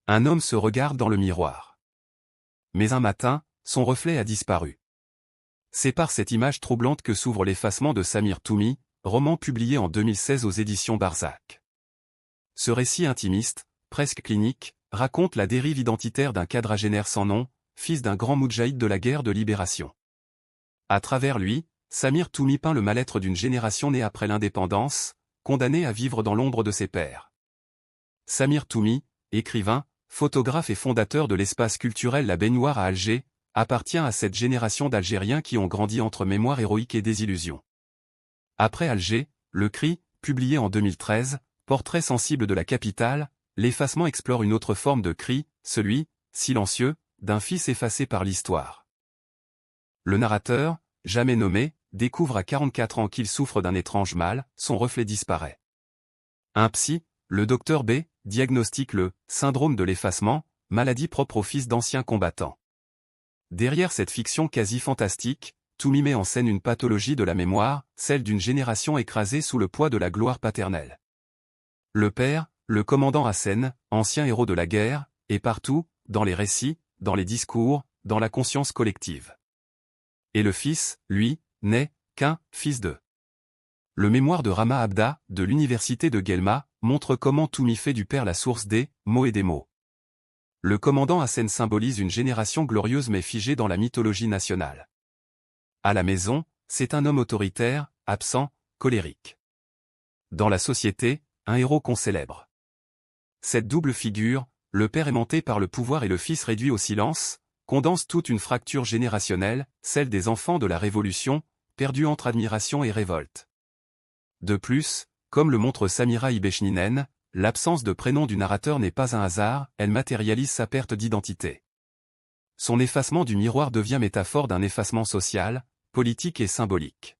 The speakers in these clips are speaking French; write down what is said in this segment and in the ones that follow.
Un homme se regarde dans le miroir. Mais un matin, son reflet a disparu. C'est par cette image troublante que s'ouvre l'effacement de Samir Toumi, roman publié en 2016 aux éditions Barzac. Ce récit intimiste, presque clinique, raconte la dérive identitaire d'un quadragénaire sans nom, fils d'un grand moudjahid de la guerre de libération. À travers lui, Samir Toumi peint le mal-être d'une génération née après l'indépendance, condamnée à vivre dans l'ombre de ses pères. Samir Toumi, écrivain, photographe et fondateur de l'espace culturel La Baignoire à Alger, appartient à cette génération d'Algériens qui ont grandi entre mémoire héroïque et désillusion. Après Alger, Le Cri, publié en 2013, portrait sensible de la capitale, l'effacement explore une autre forme de cri, celui, silencieux, d'un fils effacé par l'histoire. Le narrateur, jamais nommé, découvre à 44 ans qu'il souffre d'un étrange mal, son reflet disparaît. Un psy, le docteur B, diagnostique le « syndrome de l'effacement », maladie propre aux fils d'anciens combattants. Derrière cette fiction quasi fantastique, Toumi met en scène une pathologie de la mémoire, celle d'une génération écrasée sous le poids de la gloire paternelle. Le père, le commandant Hassen, ancien héros de la guerre, est partout, dans les récits, dans les discours, dans la conscience collective. Et le fils, lui, n'est qu'un fils de. Le mémoire de Rama Abda, de l'université de Guelma, montre comment Toumi fait du père la source des mots et des mots. Le commandant Hassen symbolise une génération glorieuse mais figée dans la mythologie nationale. À la maison, c'est un homme autoritaire, absent, colérique. Dans la société, un héros qu'on célèbre. Cette double figure, le père aimanté par le pouvoir et le fils réduit au silence, condense toute une fracture générationnelle, celle des enfants de la Révolution, perdus entre admiration et révolte. De plus, comme le montre Samira Ibechninen, l'absence de prénom du narrateur n'est pas un hasard, elle matérialise sa perte d'identité. Son effacement du miroir devient métaphore d'un effacement social, politique et symbolique.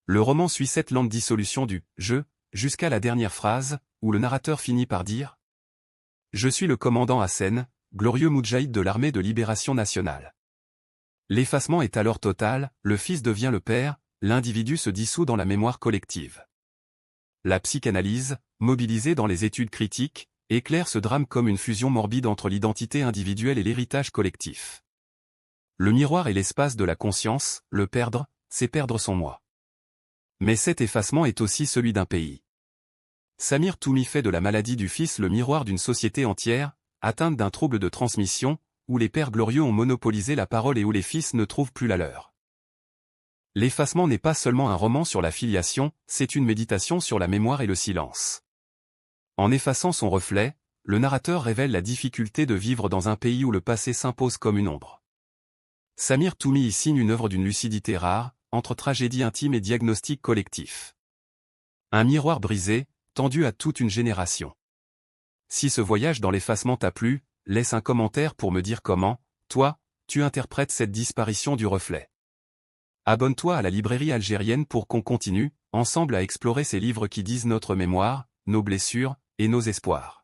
Le roman suit cette lente dissolution du « je » jusqu'à la dernière phrase, où le narrateur finit par dire « Je suis le commandant Hassen, glorieux moudjahid de l'armée de libération nationale ». L'effacement est alors total, le fils devient le père, l'individu se dissout dans la mémoire collective. La psychanalyse, mobilisée dans les études critiques, éclaire ce drame comme une fusion morbide entre l'identité individuelle et l'héritage collectif. Le miroir est l'espace de la conscience, le perdre, c'est perdre son moi. Mais cet effacement est aussi celui d'un pays. Samir Toumi fait de la maladie du fils le miroir d'une société entière, atteinte d'un trouble de transmission, où les pères glorieux ont monopolisé la parole et où les fils ne trouvent plus la leur. L'effacement n'est pas seulement un roman sur la filiation, c'est une méditation sur la mémoire et le silence. En effaçant son reflet, le narrateur révèle la difficulté de vivre dans un pays où le passé s'impose comme une ombre. Samir Toumi y signe une œuvre d'une lucidité rare, entre tragédie intime et diagnostic collectif. Un miroir brisé, tendu à toute une génération. Si ce voyage dans l'effacement t'a plu, laisse un commentaire pour me dire comment, toi, tu interprètes cette disparition du reflet. Abonne-toi à la librairie algérienne pour qu'on continue, ensemble à explorer ces livres qui disent notre mémoire, nos blessures, et nos espoirs.